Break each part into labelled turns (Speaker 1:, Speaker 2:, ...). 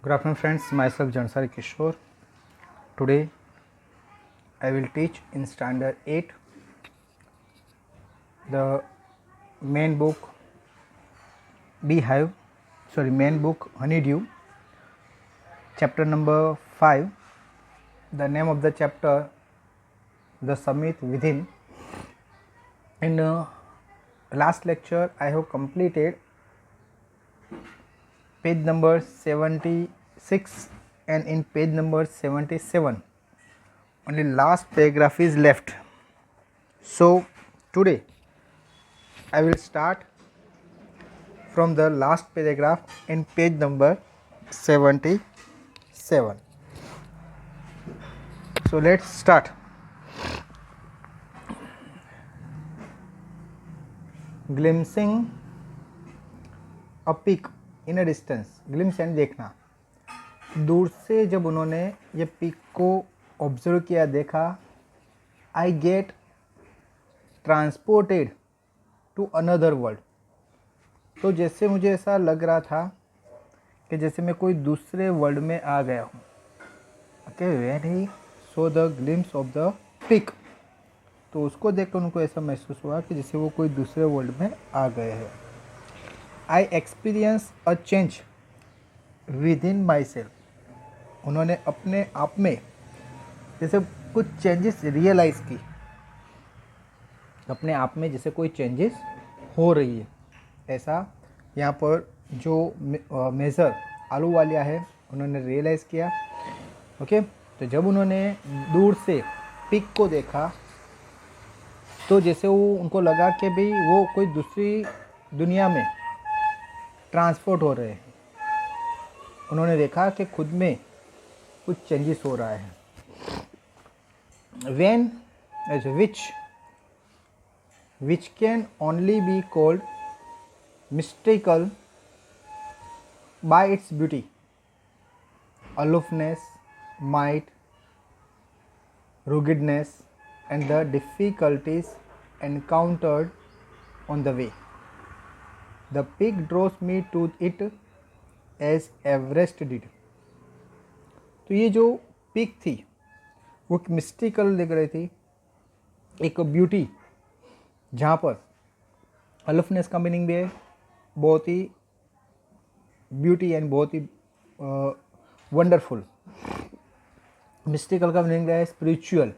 Speaker 1: Good afternoon friends, myself Jansari Kishore. Today I will teach in standard 8 the main book main book Honeydew, chapter number 5. The name of the chapter, The Summit Within. In last lecture I have completed page number 76 and in page number 77 only last paragraph is left. So today I will start from the last paragraph in page number 77. So let's start. Glimpsing a peak in a distance. Glimpse यानी देखना. दूर से जब उन्होंने ये peak को observe किया, देखा, I get transported to another world. तो जैसे मुझे ऐसा लग रहा था कि जैसे मैं कोई दूसरे वर्ल्ड में आ गया हूँ. Okay, when he so the glimpse of the peak, तो उसको देखकर उनको ऐसा महसूस हुआ कि जैसे वो कोई दूसरे वर्ल्ड में आ गए हैं. I experience a change with in my self. उन्होंने अपने आप में जैसे कुछ चेंजेस रियलाइज़ की, अपने आप में जैसे कोई चेंजेस हो रही है. ऐसा यहाँ पर जो मेज़र आलू वालिया है उन्होंने रियलाइज़ किया. ओके, तो जब उन्होंने दूर से पिक को देखा तो जैसे वो उनको लगा कि भाई वो कोई दूसरी दुनिया में ट्रांसपोर्ट हो रहे हैं. उन्होंने देखा कि खुद में कुछ चेंजेस हो रहा है. When as which can only be called mystical by its beauty, aloofness, might, ruggedness, and the difficulties encountered on the way. The peak draws me to it as Everest did. तो ये जो peak थी वो एक mystical लग रही थी, एक ब्यूटी, जहाँ पर अलफनेस का मीनिंग भी है, बहुत ही ब्यूटी एंड बहुत ही वंडरफुल. मिस्टिकल का मीनिंग है स्पिरिचुअल,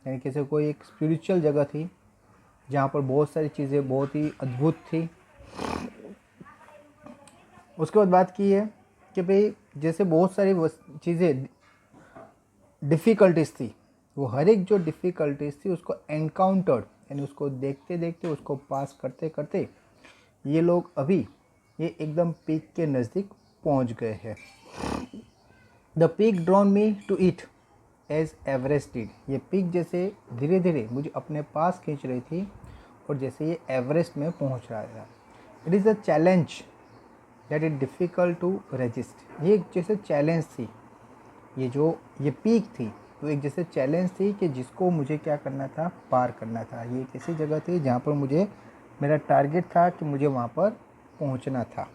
Speaker 1: यानी कैसे कोई एक स्पिरिचुअल जगह थी जहाँ पर बहुत सारी चीज़ें बहुत ही अद्भुत थी. उसके बाद बात की है कि भाई जैसे बहुत सारी चीज़ें डिफ़िकल्टीज थी, वो हर एक जो डिफ़िकल्टीज थी उसको एनकाउंटर्ड, यानी उसको देखते देखते उसको पास करते करते ये लोग अभी ये एकदम पीक के नज़दीक पहुंच गए हैं. The peak drawn me to it as Everest did. ये पीक जैसे धीरे धीरे मुझे अपने पास खींच रही थी और जैसे ये एवरेस्ट में पहुंच रहा था. It is a challenge that is difficult to resist. ये एक जैसे चैलेंज थी, ये पीक थी तो एक जैसे चैलेंज थी कि जिसको मुझे क्या करना था, पार करना था. ये एक ऐसी जगह थी जहाँ पर मुझे मेरा टारगेट था कि मुझे वहाँ पर पहुँचना था.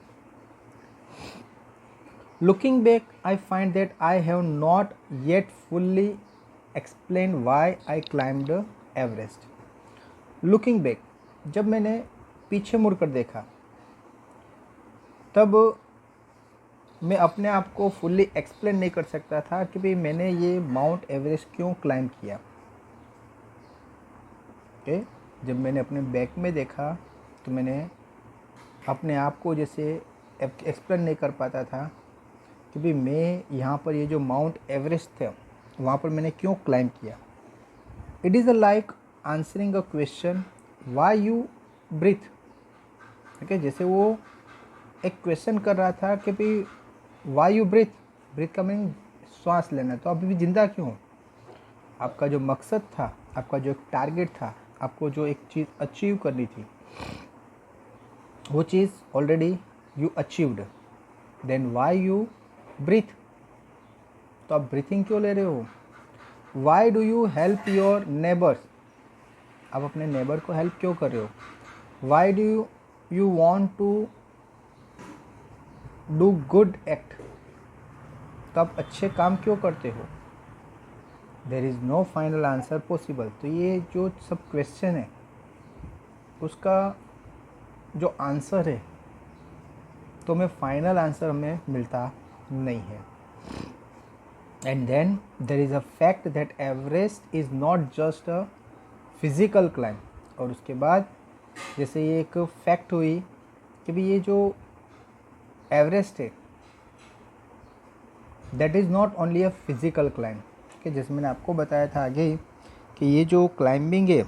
Speaker 1: Looking back I find that I have not yet fully explain why I climbed Everest. Looking back, जब मैंने पीछे मुड़कर देखा तब मैं अपने आप को फुल्ली एक्सप्लेन नहीं कर सकता था कि भाई मैंने ये माउंट एवरेस्ट क्यों क्लाइंब किया. ओके, जब मैंने अपने बैक में देखा तो मैंने अपने आप को जैसे एक्सप्लेन नहीं कर पाता था कि भाई मैं यहाँ पर ये जो माउंट एवरेस्ट थे वहाँ पर मैंने क्यों क्लाइंब किया. It is like answering a question why you breathe. Okay, जैसे वो एक क्वेश्चन कर रहा था कि भाई वाई यू ब्रीथ. ब्रीथ का मीनिंग श्वास लेना. तो अभी भी जिंदा क्यों हो? आपका जो मकसद था, आपका जो एक टारगेट था, आपको जो एक चीज़ अचीव करनी थी, वो चीज़ already you achieved. Then why you breathe. तो आप ब्रीथिंग क्यों ले रहे हो? Why do you help your neighbours. आप अपने नेबर को हेल्प क्यों कर रहे हो? Why do you want to do good act. तो आप अच्छे काम क्यों करते हो? There is no final answer possible. तो ये जो सब क्वेश्चन है उसका जो आंसर है तो हमें फाइनल आंसर हमें मिलता नहीं है। And then there is a fact that Everest is not just a physical climb. और उसके बाद जैसे ये एक फैक्ट हुई कि भाई ये जो एवरेस्ट है that is not only a physical climb, कि जैसे मैंने आपको बताया था आगे ही कि ये जो क्लाइंबिंग है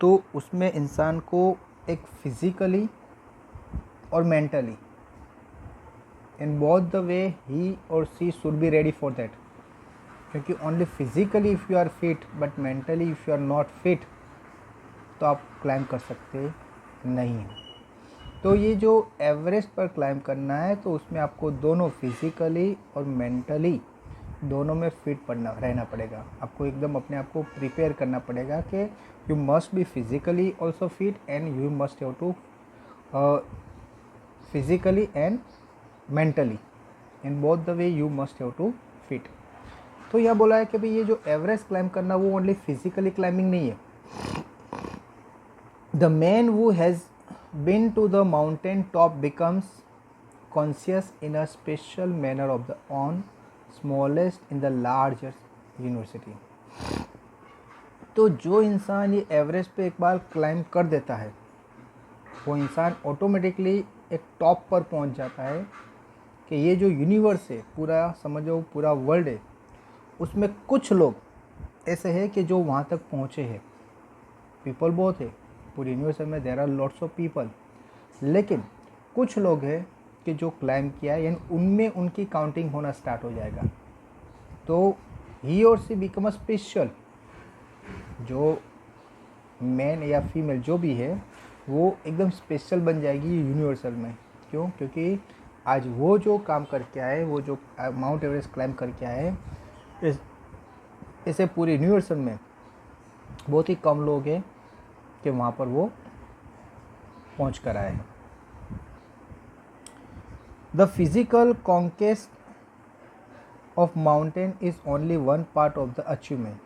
Speaker 1: तो उसमें इंसान को एक फिज़िकली और mentally in both the way he और she should be ready for that. क्योंकि only physically if you are fit but mentally if you are not fit तो आप क्लाइंब कर सकते नहीं हैं। तो ये जो एवरेस्ट पर क्लाइंब करना है तो उसमें आपको दोनों फिज़िकली और मेंटली दोनों में फिट रहना पड़ेगा। आपको एकदम अपने आप को प्रिपेयर करना पड़ेगा कि you must be physically also fit and you must have to physically and mentally in both the way you must have to fit. तो यह बोला है कि भाई ये जो एवरेस्ट क्लाइंब करना वो ओनली फिज़िकली क्लाइंबिंग नहीं है। The man who has been to the mountain top becomes conscious in a special manner of the on smallest in the largest university। तो जो इंसान ये एवरेस्ट पे एक बार क्लाइंब कर देता है वो इंसान ऑटोमेटिकली एक टॉप पर पहुंच जाता है कि ये जो यूनिवर्स है पूरा समझो पूरा वर्ल्ड है उसमें कुछ लोग ऐसे हैं कि जो वहाँ तक पहुँचे हैं। पीपल बहुत है पूरी यूनिवर्स में, there are lots of people, लेकिन कुछ लोग हैं कि जो क्लाइंब किया है यानी उनमें उनकी काउंटिंग होना स्टार्ट हो जाएगा। तो ही और सी बिकम अ स्पेशल। जो मैन या फीमेल जो भी है वो एकदम स्पेशल बन जाएगी यूनिवर्सल में। क्यों? क्योंकि आज वो जो काम करके आए, वो जो माउंट एवरेस्ट क्लाइंब करके आए, इसे पूरे यूनिवर्सल में बहुत ही कम लोग हैं कि वहाँ पर वो पहुँच कर आए हैं। The physical conquest of mountain is only one part of the achievement.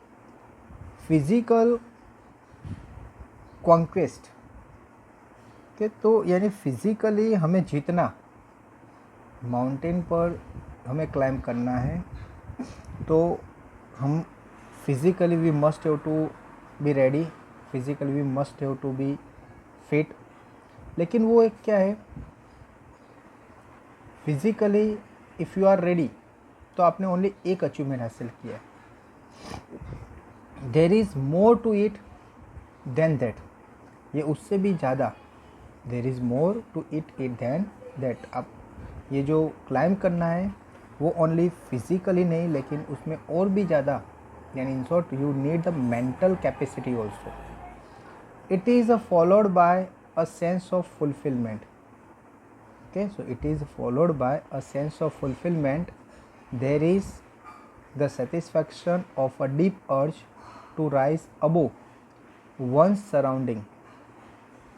Speaker 1: Physical conquest के तो यानी फिज़िकली हमें जीतना, माउंटेन पर हमें क्लाइंब करना है तो हम physically we must have to be ready, physically we must have to be fit. लेकिन वो एक क्या है, physically if you are ready तो आपने ओनली एक अचीवमेंट हासिल किया है। There is more to it than that, ये उससे भी ज़्यादा, there is more to it than that. आप ये जो क्लाइंब करना है वो ओनली फिज़िकली नहीं लेकिन उसमें और भी ज़्यादा, यानी in short you need the mental capacity also. It is followed by a sense of fulfilment. Okay, so it is followed by a sense of fulfillment. There is the satisfaction of a deep urge to rise above one's surrounding.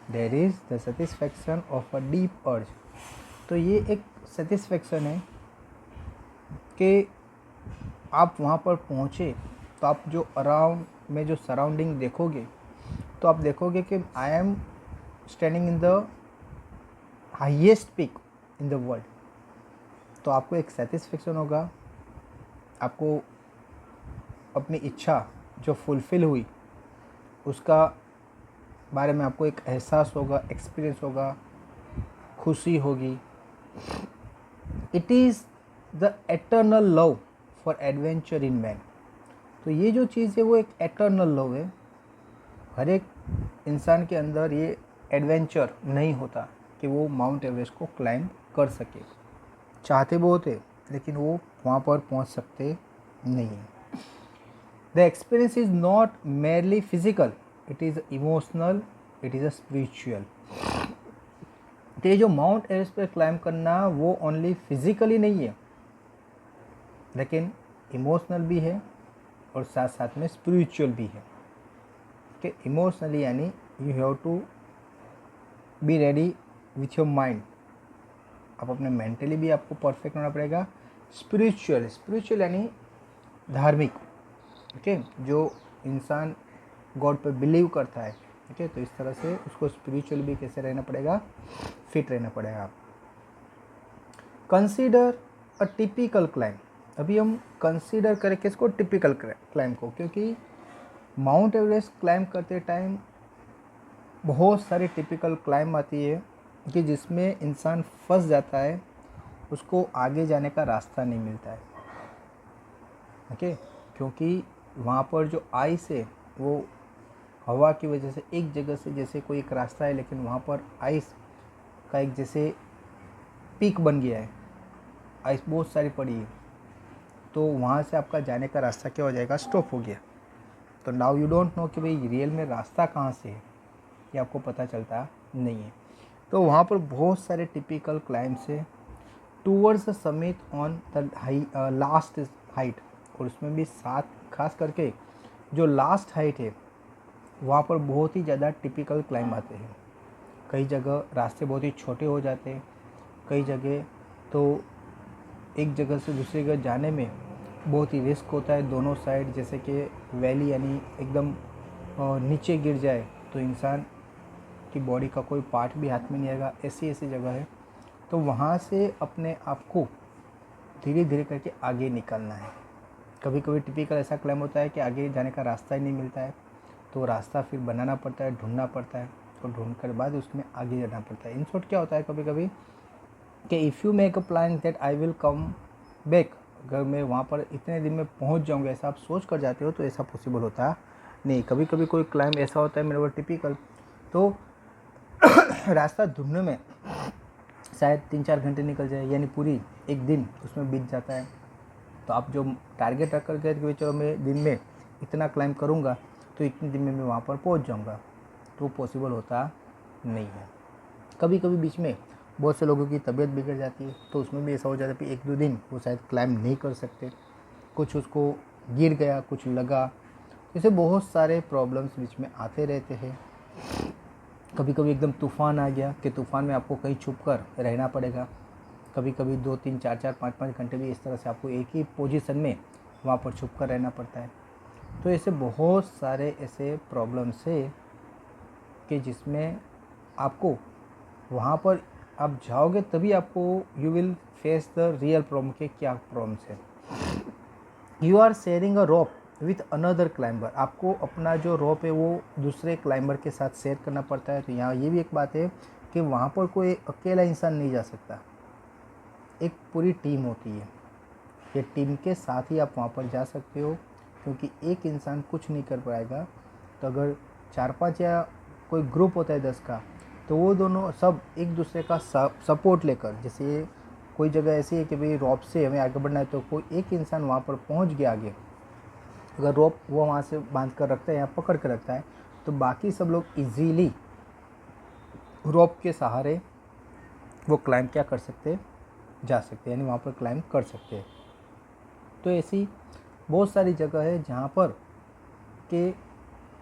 Speaker 1: There is the satisfaction of a deep urge. तो ये एक satisfaction है कि आप वहाँ पर पहुँचे तो आप जो अराउंड में जो सराउंडिंग देखोगे तो आप देखोगे कि I am standing in the highest peak in the world. तो आपको एक सेटिस्फेक्शन होगा, आपको अपनी इच्छा जो फुलफ़िल हुई उसका बारे में आपको एक एहसास होगा, एक्सपीरियंस होगा, खुशी होगी। It is the eternal love for adventure in man. तो ये जो चीज़ है वो एक एटर्नल लव है। हर एक इंसान के अंदर ये एडवेंचर नहीं होता कि वो माउंट एवरेस्ट को क्लाइंब कर सके। चाहते बहुत है लेकिन वो वहाँ पर पहुँच सकते नहीं हैं। The experience is not merely physical, it is emotional, it is a spiritual. तो ये जो माउंट एवरेस्ट पर क्लाइंब करना वो ओनली फिजिकली नहीं है लेकिन इमोशनल भी है और साथ साथ में स्पिरिचुअल भी है। कि इमोशनली यानी you have to be ready with your mind. आप अपने मेंटली भी आपको परफेक्ट होना पड़ेगा स्पिरिचुअल यानी धार्मिक, ओके, जो इंसान गॉड पे बिलीव करता है, ठीक है, तो इस तरह से उसको स्पिरिचुअल भी कैसे रहना पड़ेगा, फिट रहना पड़ेगा। कंसीडर अ टिपिकल क्लाइम, अभी हम कंसीडर करें किसको, टिपिकल क्लाइम को, क्योंकि माउंट एवरेस्ट क्लाइम करते टाइम बहुत सारी टिपिकल क्लाइम आती है कि जिसमें इंसान फंस जाता है, उसको आगे जाने का रास्ता नहीं मिलता है, ओके, क्योंकि वहाँ पर जो आइस है वो हवा की वजह से एक जगह से, जैसे कोई एक रास्ता है लेकिन वहाँ पर आइस का एक जैसे पीक बन गया है, आइस बहुत सारी पड़ी है, तो वहाँ से आपका जाने का रास्ता क्या हो जाएगा, स्टॉप हो गया। तो नाउ यू डोंट नो कि भाई रियल में रास्ता कहाँ से है, ये आपको पता चलता नहीं है। तो वहाँ पर बहुत सारे टिपिकल क्लाइम्स है towards the summit on the last height, और उसमें भी साथ खास करके जो लास्ट हाइट है वहाँ पर बहुत ही ज़्यादा टिपिकल क्लाइम आते हैं। कई जगह रास्ते बहुत ही छोटे हो जाते हैं, कई जगह तो एक जगह से दूसरी जगह जाने में बहुत ही रिस्क होता है दोनों साइड, जैसे कि वैली यानी एकदम नीचे गिर जाए तो इंसान की बॉडी का कोई पार्ट भी हाथ में नहीं आएगा, ऐसी ऐसी जगह है। तो वहाँ से अपने आप को धीरे धीरे करके आगे निकलना है। कभी कभी टिपिकल ऐसा क्लाइम होता है कि आगे जाने का रास्ता ही नहीं मिलता है, तो रास्ता फिर बनाना पड़ता है, ढूंढना पड़ता है, तो ढूंढ कर बाद उसमें आगे जाना पड़ता है। इन शॉर्ट क्या होता है कभी कभी कि if you make a plan that I will come back, अगर मैं वहाँ पर इतने दिन में पहुँच जाऊँगा ऐसा आप सोच कर जाते हो तो ऐसा पॉसिबल होता नहीं। कभी कभी कोई क्लाइम ऐसा होता है मेरे वो टिपिकल, तो रास्ता ढूंढने में शायद 3-4 घंटे निकल जाए, यानी पूरी एक दिन उसमें बीत जाता है। तो आप जो टारगेट रख कर गए कि चलो मैं दिन में इतना क्लाइम करूँगा तो इतने दिन में मैं वहाँ पर पहुँच जाऊँगा, तो पॉसिबल होता नहीं है। कभी कभी बीच में बहुत से लोगों की तबीयत बिगड़ जाती है, तो उसमें भी ऐसा हो जाता है कि 1-2 दिन वो शायद क्लाइम नहीं कर सकते, कुछ उसको गिर गया, कुछ लगा, जैसे बहुत सारे प्रॉब्लम्स बीच में आते रहते हैं। कभी कभी एकदम तूफ़ान आ गया कि तूफ़ान में आपको कहीं छुप कर रहना पड़ेगा, कभी कभी 2-3, 4-4, 5-5 घंटे भी इस तरह से आपको एक ही पोजीशन में वहाँ पर छुप कर रहना पड़ता है। तो ऐसे बहुत सारे ऐसे प्रॉब्लम्स है कि जिसमें आपको वहाँ पर आप जाओगे तभी आपको you will face the real problem के क्या प्रॉब्लम्स है। You are sharing a rope with another climber, आपको अपना जो रोप है वो दूसरे क्लाइंबर के साथ शेयर करना पड़ता है। तो यहाँ ये भी एक बात है कि वहाँ पर कोई अकेला इंसान नहीं जा सकता, एक पूरी टीम होती है, ये टीम के साथ ही आप वहाँ पर जा सकते हो, क्योंकि एक इंसान कुछ नहीं कर पाएगा। तो अगर 4-5 या कोई ग्रुप होता है 10 का, तो वो दोनों सब एक दूसरे का सपोर्ट लेकर, जैसे कोई जगह ऐसी है कि भाई रोप से हमें आगे बढ़ना है, तो कोई एक इंसान वहाँ पर पहुँच गया आगे, अगर रोप वो वहाँ से बांध कर रखता है या पकड़ कर रखता है, तो बाकी सब लोग इजीली रोप के सहारे वो क्लाइम क्या कर सकते हैं, जा सकते हैं, यानी वहाँ पर क्लाइम कर सकते हैं। तो ऐसी बहुत सारी जगह है जहाँ पर के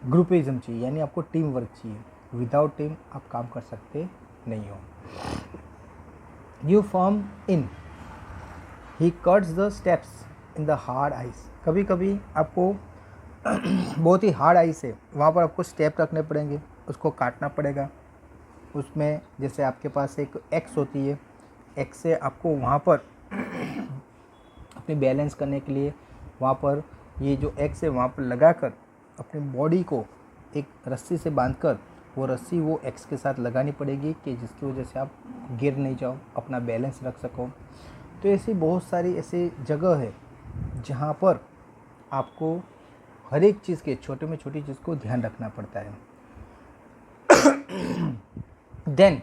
Speaker 1: ग्रुपिज़म चाहिए, यानी आपको टीम वर्क चाहिए, विदाउट टीम आप काम कर सकते नहीं हो। You form in he cuts the steps in the hard ice, कभी कभी आपको बहुत ही हार्ड आइस है वहाँ पर आपको स्टेप रखने पड़ेंगे, उसको काटना पड़ेगा। उसमें जैसे आपके पास एक एक्स होती है, एक्स से आपको वहाँ पर अपनी बैलेंस करने के लिए वहाँ पर ये जो एक्स है वहाँ पर लगाकर अपनी बॉडी को एक रस्सी से बांधकर वो रस्सी वो एक्स के साथ लगानी पड़ेगी कि जिसकी वजह से आप गिर नहीं जाओ, अपना बैलेंस रख सको। तो ऐसी बहुत सारी ऐसी जगह है जहाँ पर आपको हर एक चीज़ के छोटे में छोटी चीज़ को ध्यान रखना पड़ता है। Then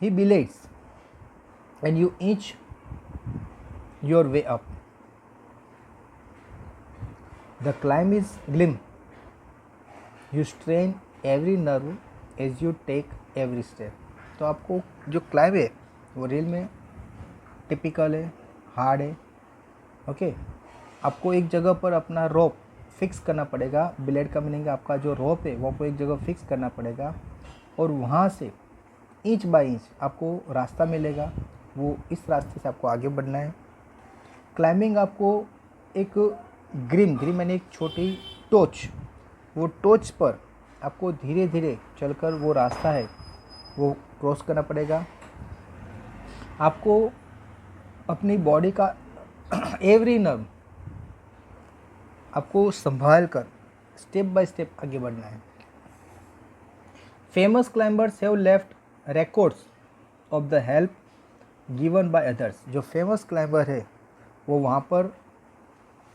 Speaker 1: he believes and you inch your way up, the climb is grim, you strain every nerve as you take every step. तो आपको जो क्लाइंब है वो रियल में टिपिकल है, हार्ड है, ओके। आपको एक जगह पर अपना रोप फिक्स करना पड़ेगा, ब्लेड का मीनिंग आपका जो रोप है वो आपको एक जगह फिक्स करना पड़ेगा, और वहाँ से इंच बाय इंच आपको रास्ता मिलेगा, वो इस रास्ते से आपको आगे बढ़ना है। क्लाइंबिंग आपको एक ग्रिम यानी एक छोटी टोच, वो टोच पर आपको धीरे धीरे चलकर वो रास्ता है वो क्रॉस करना पड़ेगा। आपको अपनी बॉडी का एवरी नर्व आपको संभाल कर स्टेप बाय स्टेप आगे बढ़ना है। Famous climbers have left records of the help given by others. जो फेमस क्लाइंबर है वो वहाँ पर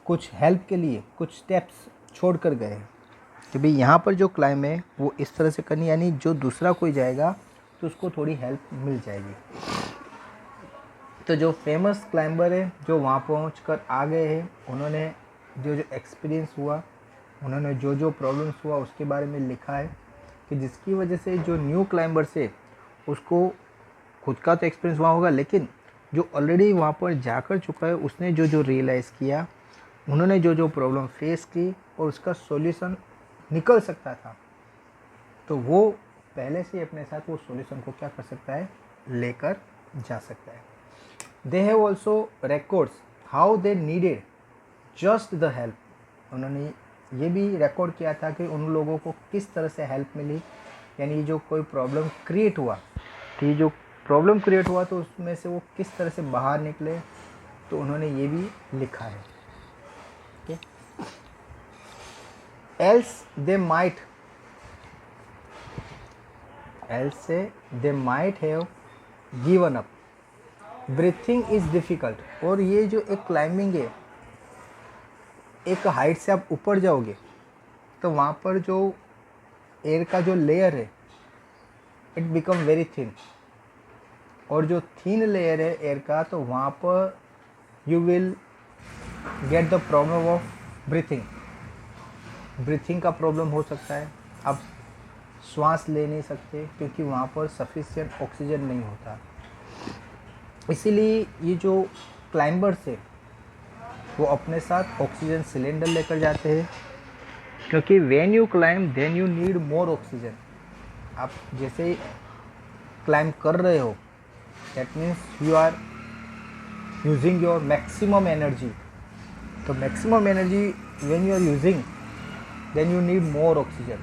Speaker 1: कुछ हेल्प के लिए कुछ स्टेप्स छोड़ कर गए हैं कि भाई यहाँ पर जो क्लाइंब है वो इस तरह से करनी, यानी जो दूसरा कोई जाएगा तो उसको थोड़ी हेल्प मिल जाएगी। तो जो फेमस क्लाइंबर है जो वहाँ पहुँच कर आ गए हैं, उन्होंने जो एक्सपीरियंस हुआ, उन्होंने जो प्रॉब्लम्स हुआ उसके बारे में लिखा है कि जिसकी वजह से जो न्यू क्लाइंबर्स है उसको खुद का तो एक्सपीरियंस हुआ होगा, लेकिन जो ऑलरेडी वहाँ पर जाकर चुका है उसने जो रियलाइज़ किया, उन्होंने जो प्रॉब्लम फेस की और उसका सॉल्यूशन निकल सकता था, तो वो पहले से अपने साथ वो सॉल्यूशन को क्या कर सकता है, लेकर जा सकता है। They have also records how they needed just the help. उन्होंने ये भी रिकॉर्ड किया था कि उन लोगों को किस तरह से हेल्प मिली, यानी जो कोई प्रॉब्लम क्रिएट हुआ, कि जो प्रॉब्लम क्रिएट हुआ तो उसमें से वो किस तरह से बाहर निकले, तो उन्होंने ये भी लिखा है। else they might have given up। Breathing is difficult. और ये जो एक क्लाइंबिंग है, एक हाइट से आप ऊपर जाओगे तो वहाँ पर जो एयर का जो लेयर है इट बिकम वेरी थिन, और जो थिन लेयर है एयर का, तो वहाँ पर you will get the problem of breathing का प्रॉब्लम हो सकता है। आप श्वास ले नहीं सकते क्योंकि वहाँ पर सफिशिएंट ऑक्सीजन नहीं होता। इसीलिए ये जो क्लाइंबर्स है वो अपने साथ ऑक्सीजन सिलेंडर लेकर जाते हैं, क्योंकि when you climb then you need more oxygen. आप जैसे क्लाइंब कर रहे हो that means you are using your maximum energy. तो maximum energy when you are using then you need more oxygen.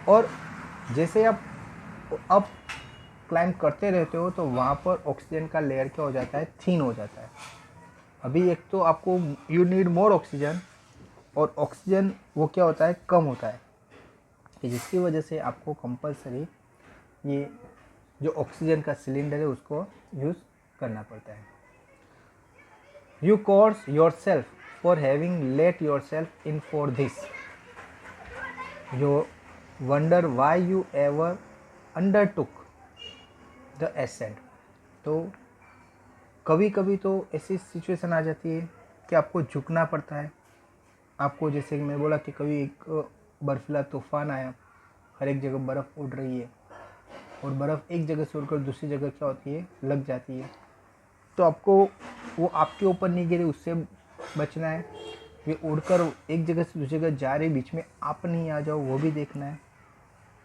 Speaker 1: और जैसे आप अब क्लाइंब करते रहते हो तो वहाँ पर ऑक्सीजन का लेयर क्या हो जाता है, थिन हो जाता है। अभी एक तो आपको यू नीड मोर ऑक्सीजन, और ऑक्सीजन वो क्या होता है, कम होता है, कि जिसकी वजह से आपको कंपलसरी ये जो ऑक्सीजन का सिलेंडर है उसको यूज़ करना पड़ता है। You curse yourself for having let yourself in for this. You wonder why you ever undertook the ascent. तो कभी कभी तो ऐसी सिचुएशन आ जाती है कि आपको झुकना पड़ता है। आपको जैसे कि मैं बोला कि कभी एक बर्फीला तूफान आया, हर एक जगह बर्फ़ उड़ रही है, और बर्फ़ एक जगह से उड़कर दूसरी जगह क्या होती है, लग जाती है। तो आपको वो आपके ऊपर नहीं गिरे उससे बचना है। ये उड़कर एक जगह से दूसरी जगह जा रही, बीच में आप नहीं आ जाओ वो भी देखना है।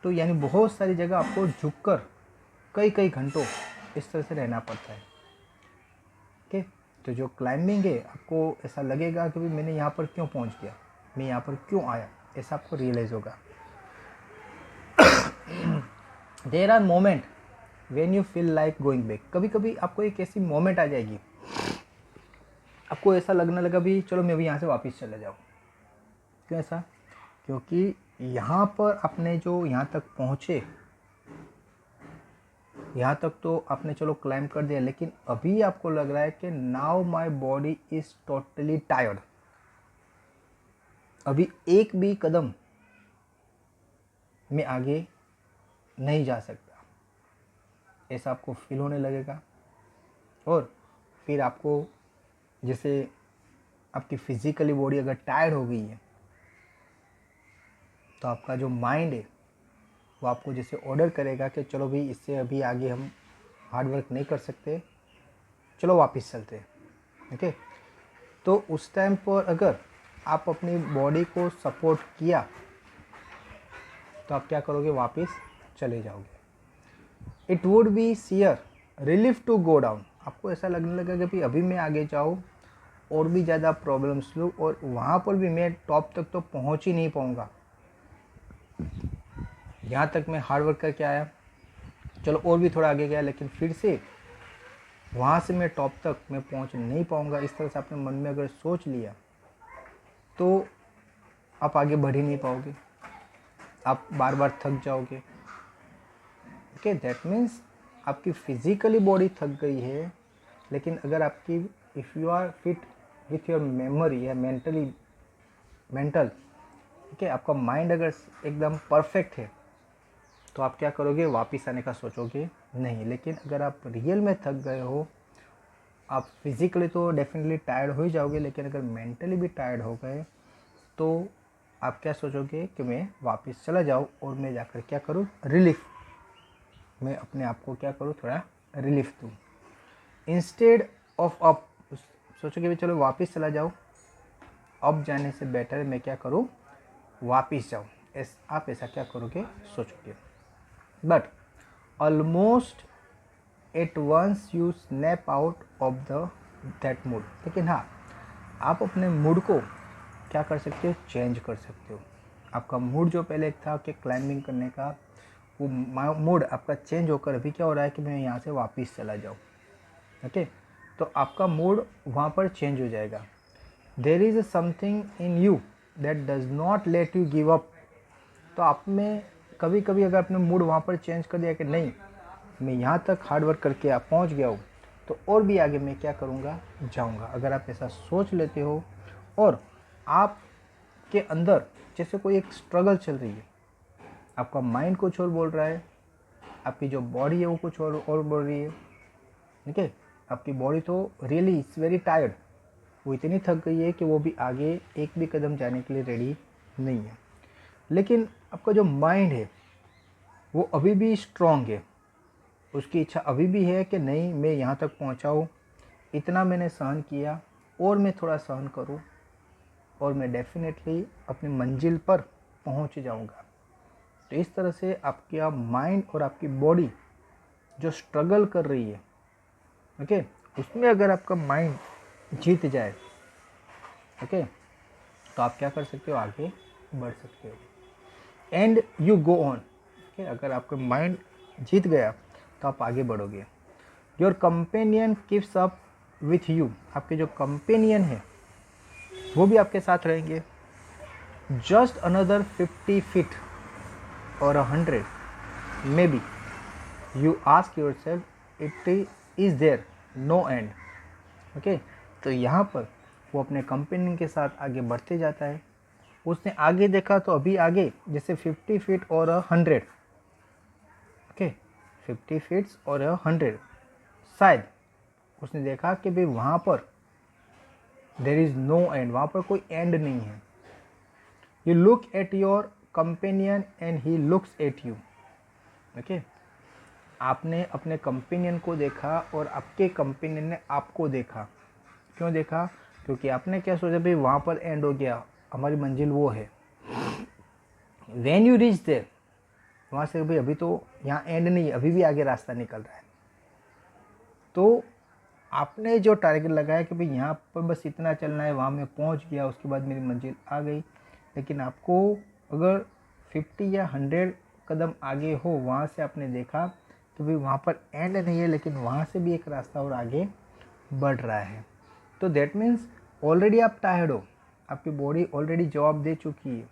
Speaker 1: तो यानी बहुत सारी जगह आपको झुककर कई घंटों इस तरह से रहना पड़ता है। ओके, तो जो क्लाइंबिंग है आपको ऐसा लगेगा कि भाई मैंने यहाँ पर क्यों पहुँच गया, मैं यहाँ पर क्यों आया, ऐसा आपको रियलाइज़ होगा। There are moment when you feel like going back. कभी कभी आपको एक ऐसी मोमेंट आ जाएगी, आपको ऐसा लगने लगा भी चलो मैं भी यहाँ से वापस चले जाऊँ। क्यों ऐसा? क्योंकि यहाँ पर आपने जो यहाँ तक पहुँचे, यहाँ तक तो आपने चलो क्लाइंब कर दिया, लेकिन अभी आपको लग रहा है कि now my body is totally tired, अभी एक भी कदम मैं आगे नहीं जा सकता, ऐसा आपको फील होने लगेगा। और फिर आपको जैसे आपकी फिज़िकली बॉडी अगर टायर्ड हो गई है तो आपका जो माइंड है वो आपको जैसे ऑर्डर करेगा कि चलो भाई इससे अभी आगे हम हार्ड वर्क नहीं कर सकते, चलो वापस चलते हैं। ओके, तो उस टाइम पर अगर आप अपनी बॉडी को सपोर्ट किया तो आप क्या करोगे, वापस चले जाओगे। It would be sheer relief to go down. आपको ऐसा लगने लगा कि भाई अभी मैं आगे जाऊँ और भी ज़्यादा प्रॉब्लम्स लूँ और वहाँ पर भी मैं टॉप तक तो पहुँच ही नहीं पाऊँगा। यहाँ तक मैं हार्ड वर्क करके आया, चलो और भी थोड़ा आगे गया, लेकिन फिर से वहाँ से मैं टॉप तक मैं पहुँच नहीं पाऊँगा। इस तरह से आपने मन में अगर सोच लिया तो आप आगे बढ़ ही नहीं पाओगे, आप बार बार थक जाओगे। ओके, दैट मीन्स आपकी फिजिकली बॉडी थक गई है, लेकिन अगर आपकी if you are fit with your memory या मेंटल, ठीक है, आपका माइंड अगर एकदम परफेक्ट है तो आप क्या करोगे, वापस आने का सोचोगे नहीं। लेकिन अगर आप रियल में थक गए हो, आप फिज़िकली तो डेफिनेटली टायर्ड हो ही जाओगे, लेकिन अगर मेंटली भी टायर्ड हो गए तो आप क्या सोचोगे कि मैं वापस चला जाऊँ और मैं जाकर क्या करूँ, रिलीफ, मैं अपने आप को क्या करूँ, थोड़ा रिलीफ दूँ। इंस्टेड ऑफ अप सोचोगे भी चलो वापस चला जाओ, अब जाने से बेटर मैं क्या करूँ, वापस जाऊँ। आप ऐसा क्या करोगे, सोचोगे। But almost at once you snap out of that mood. लेकिन हाँ, आप अपने मूड को क्या कर सकते हो, चेंज कर सकते हो। आपका मूड जो पहले था कि क्लाइंबिंग करने का, वो मूड आपका चेंज होकर अभी क्या हो रहा है कि मैं यहाँ से वापस चला जाऊँ। ओके, तो आपका मूड वहाँ पर चेंज हो जाएगा। There is something in you that does not let you give up. तो आप में कभी कभी अगर आपने मूड वहाँ पर चेंज कर दिया कि नहीं, मैं यहाँ तक हार्ड वर्क करके आप पहुँच गया हूँ, तो और भी आगे मैं क्या करूँगा, जाऊँगा। अगर आप ऐसा सोच लेते हो और आपके अंदर जैसे कोई एक स्ट्रगल चल रही है, आपका माइंड कुछ और बोल रहा है, आपकी जो बॉडी है वो कुछ और बोल रही है, ठीक है, आपकी बॉडी तो रियली इट्स वेरी टायर्ड, वो इतनी थक गई है कि वो भी आगे एक भी कदम जाने के लिए रेडी नहीं है। लेकिन आपका जो माइंड है वो अभी भी स्ट्रॉन्ग है, उसकी इच्छा अभी भी है कि नहीं, मैं यहाँ तक पहुँचा हूँ, इतना मैंने सहन किया और मैं थोड़ा सहन करूँ और मैं डेफिनेटली अपनी मंजिल पर पहुँच जाऊँगा। तो इस तरह से आपका माइंड और आपकी बॉडी जो स्ट्रगल कर रही है, ओके, उसमें अगर आपका माइंड जीत जाए, ओके, तो आप क्या कर सकते हो, आगे बढ़ सकते हो and you go on. Okay, अगर आपका माइंड जीत गया तो आप आगे बढ़ोगे। Your companion keeps up with you, आपके जो कंपेनियन है वो भी आपके साथ रहेंगे। जस्ट अनदर 50 फीट और 100, maybe you ask yourself it is there no end. Okay, तो यहाँ पर वो अपने कंपेनियन के साथ आगे बढ़ते जाता है। उसने आगे देखा तो अभी आगे जैसे 50 फीट और 100, ओके, 50 फीट्स और 100, शायद उसने देखा कि भाई वहाँ पर देयर इज़ नो एंड, वहाँ पर कोई एंड नहीं है। You look at your companion and he looks at you. Okay, आपने अपने कंपेनियन को देखा और आपके कंपेनियन ने आपको देखा। क्यों देखा, क्योंकि आपने क्या सोचा, भाई वहाँ पर एंड हो गया, हमारी मंजिल वो है। व्हेन यू रीच देयर, वहाँ से भाई अभी तो यहाँ एंड नहीं है, अभी भी आगे रास्ता निकल रहा है। तो आपने जो टारगेट लगाया कि भाई यहाँ पर बस इतना चलना है, वहाँ मैं पहुँच गया, उसके बाद मेरी मंजिल आ गई। लेकिन आपको अगर 50 या 100 कदम आगे हो, वहाँ से आपने देखा कि भाई वहाँ पर एंड नहीं है, लेकिन वहाँ से भी एक रास्ता और आगे बढ़ रहा है। तो दैट मीन्स ऑलरेडी आप टायर्ड हो, आपकी बॉडी ऑलरेडी जवाब दे चुकी है,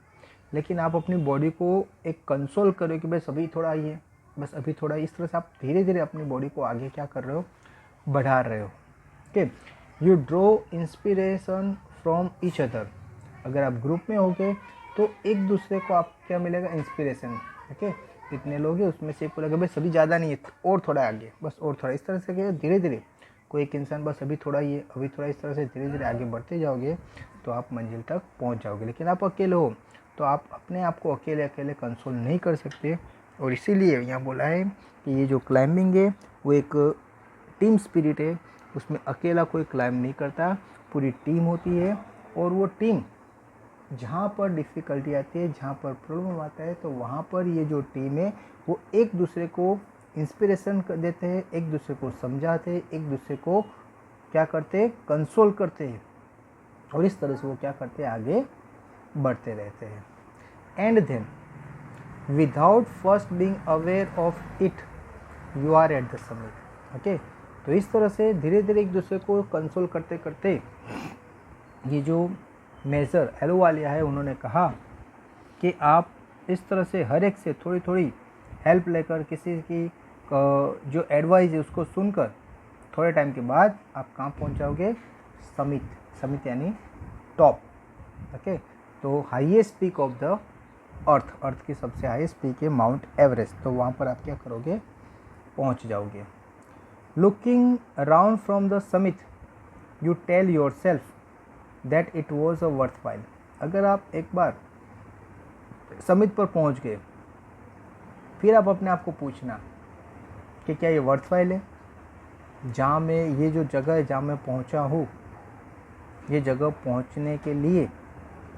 Speaker 1: लेकिन आप अपनी बॉडी को एक कंसोल करो कि बस अभी थोड़ा ही है, बस अभी थोड़ा। इस तरह से आप धीरे धीरे अपनी बॉडी को आगे क्या कर रहे हो, बढ़ा रहे हो। Okay, you draw inspiration from each other. अगर आप ग्रुप में होगे तो एक दूसरे को आप क्या मिलेगा, इंस्पिरेशन। ओके, इतने लोग हैं, उसमें से एक को लगे भाई सभी ज़्यादा नहीं है, और थोड़ा आगे, बस और थोड़ा। इस तरह से क्या, धीरे धीरे कोई एक इंसान बस अभी थोड़ा ही है, अभी थोड़ा, इस तरह से धीरे धीरे आगे बढ़ते जाओगे तो आप मंजिल तक पहुंच जाओगे। लेकिन आप अकेले हो तो आप अपने आप को अकेले अकेले कंसोल नहीं कर सकते, और इसीलिए यहाँ बोला है कि ये जो क्लाइंबिंग है वो एक टीम स्पिरिट है। उसमें अकेला कोई क्लाइंब नहीं करता, पूरी टीम होती है। और वो टीम जहाँ पर डिफ़िकल्टी आती है, जहाँ पर प्रॉब्लम आता है, तो वहाँ पर ये जो टीम है वो एक दूसरे को इंस्पिरेशन देते हैं, एक दूसरे को समझाते हैं, एक दूसरे को क्या करते हैं, कंसोल करते हैं। और इस तरह से वो क्या करते हैं, आगे बढ़ते रहते हैं। And then without first being aware of it you are at the summit. Okay, तो इस तरह से धीरे धीरे एक दूसरे को कंसोल करते करते ये जो मेजर एलोवालिया है उन्होंने कहा कि आप इस तरह से हर एक से थोड़ी थोड़ी हेल्प लेकर, किसी की जो एडवाइस है उसको सुनकर थोड़े टाइम के बाद आप कहाँ पहुँच जाओगे, समिट। समिट यानी टॉप। ओके, तो highest peak of the earth की सबसे हाईएस्ट पीक है माउंट एवरेस्ट। तो वहाँ पर आप क्या करोगे, पहुँच जाओगे। Looking around from the summit you tell yourself that it was a worthwhile. अगर आप एक बार समिट पर पहुँच गए, फिर आप अपने आप को पूछना कि क्या ये वर्थ वाइल है, जहाँ मैं, ये जो जगह है जहाँ मैं पहुँचा हूँ, ये जगह पहुँचने के लिए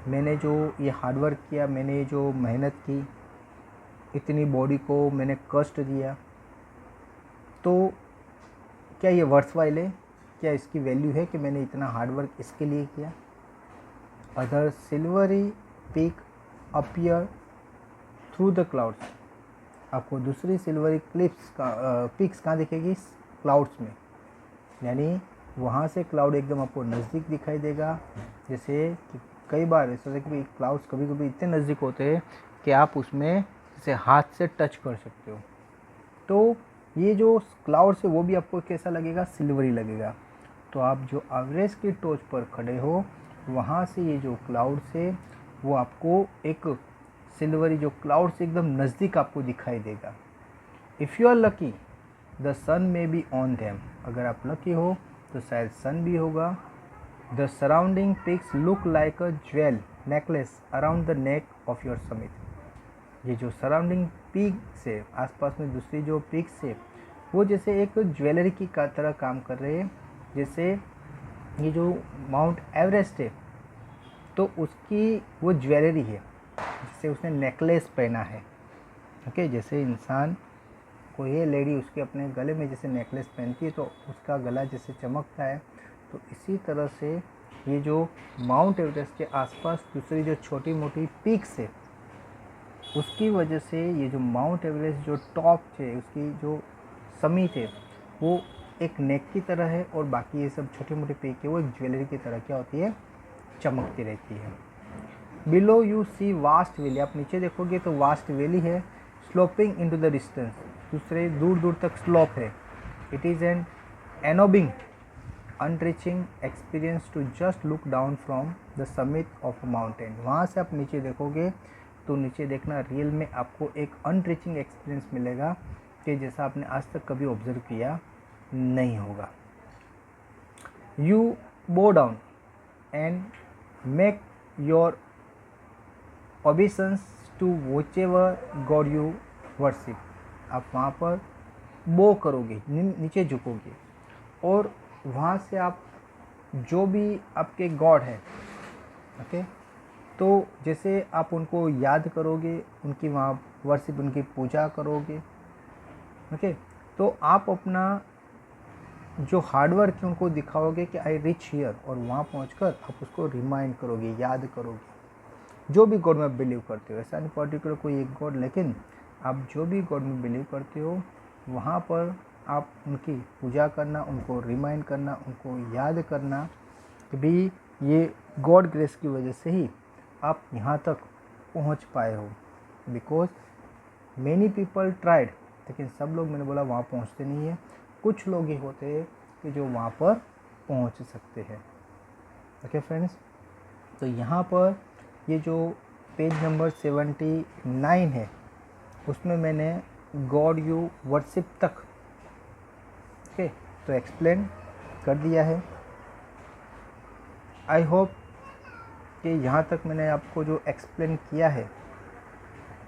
Speaker 1: मैंने जो ये हार्डवर्क किया, मैंने ये जो मेहनत की, इतनी बॉडी को मैंने कष्ट दिया, तो क्या ये वर्थ वाइल है, क्या इसकी वैल्यू है कि मैंने इतना हार्डवर्क इसके लिए किया। Other silvery peak appear through the clouds. आपको दूसरी सिल्वरी पिक्स कहाँ दिखेगी, क्लाउड्स में, यानी वहाँ से क्लाउड एकदम आपको नज़दीक दिखाई देगा। जैसे कि कई बार ऐसा है कि क्लाउड्स कभी कभी इतने नज़दीक होते हैं कि आप उसमें जैसे हाथ से टच कर सकते हो। तो ये जो क्लाउड्स है वो भी आपको कैसा लगेगा, सिल्वरी लगेगा। तो आप जो एवरेस्ट की टॉच पर खड़े हो, वहाँ से ये जो क्लाउड्स है वो आपको एक सिल्वरी, जो क्लाउड्स एकदम नज़दीक आपको दिखाई देगा। If you are lucky the sun may be on them. अगर आप लकी हो तो शायद सन भी होगा। The surrounding peaks look like a jewel necklace around the neck of your summit. ये जो सराउंडिंग पीक से आसपास में दूसरी जो पिक्स है वो जैसे एक ज्वेलरी की तरह काम कर रहे हैं। जैसे ये जो माउंट एवरेस्ट है तो उसकी वो ज्वेलरी है, जिससे उसने नेकलेस पहना है। ओके, जैसे इंसान को ये लेडी उसके अपने गले में जैसे नेकलेस पहनती है तो उसका गला जैसे चमकता है, तो इसी तरह से ये जो माउंट एवरेस्ट के आसपास दूसरी जो छोटी मोटी पीक्स है उसकी वजह से ये जो माउंट एवरेस्ट जो टॉप है, उसकी जो समिट है, वो एक नेक की तरह है, और बाकी ये सब छोटी मोटी पीक है वो एक ज्वेलरी की तरह क्या होती है, चमकती रहती है। Below you see vast valley. आप नीचे देखोगे तो वास्ट वैली है, स्लोपिंग इनटू द डिस्टेंस, दूसरे दूर दूर तक स्लोप है। It is an ennobling enriching experience to just look down from the summit of a mountain. वहाँ से आप नीचे देखोगे तो नीचे देखना रियल में आपको एक अनरीचिंग एक्सपीरियंस मिलेगा कि जैसा आपने आज तक कभी ऑब्जर्व किया नहीं होगा। यू बो down and make your obeisance to whichever god you worship। आप वहाँ पर बो करोगे, नीचे झुकोगे, और वहाँ से आप जो भी आपके गॉड है, ओके, तो जैसे आप उनको याद करोगे, उनकी वहाँ वर्शिप, उनकी पूजा करोगे। ओके, तो आप अपना जो हार्डवर्क है उनको दिखाओगे कि आई रिच हियर, और वहाँ पहुँचकर आप उसको रिमाइंड करोगे, याद करोगे। जो भी गॉड में बिलीव करते हो, ऐसा नहीं पर्टिकुलर कोई एक गॉड, लेकिन आप जो भी गॉड में बिलीव करते हो वहाँ पर आप उनकी पूजा करना, उनको रिमाइंड करना, उनको याद करना कि भी ये गॉड ग्रेस की वजह से ही आप यहाँ तक पहुँच पाए हो। बिकॉज मैनी पीपल ट्राइड, लेकिन सब लोग, मैंने बोला, वहाँ पहुँचते नहीं है। कुछ लोग ही होते हैं कि जो वहाँ पर पहुँच सकते हैं। ओके फ्रेंड्स, तो यहाँ पर ये जो पेज नंबर 79 है उसमें मैंने गॉड यू वर्शिप तक, ओके, तो एक्सप्लेन कर दिया है। आई होप कि यहाँ तक मैंने आपको जो एक्सप्लेन किया है,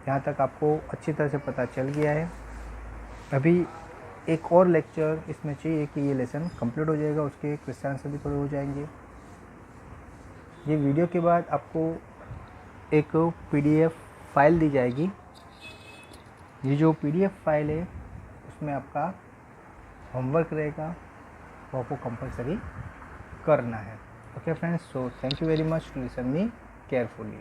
Speaker 1: यहाँ तक आपको अच्छी तरह से पता चल गया है। अभी एक और लेक्चर इसमें चाहिए कि ये लेसन कंप्लीट हो जाएगा, उसके क्वेश्चन आंसर भी थोड़े हो जाएंगे। ये वीडियो के बाद आपको एक PDF फाइल दी जाएगी। ये जो PDF फाइल है उसमें आपका होमवर्क रहेगा, वो आपको कंपलसरी करना है। Okay friends, so thank you very much to listen me carefully.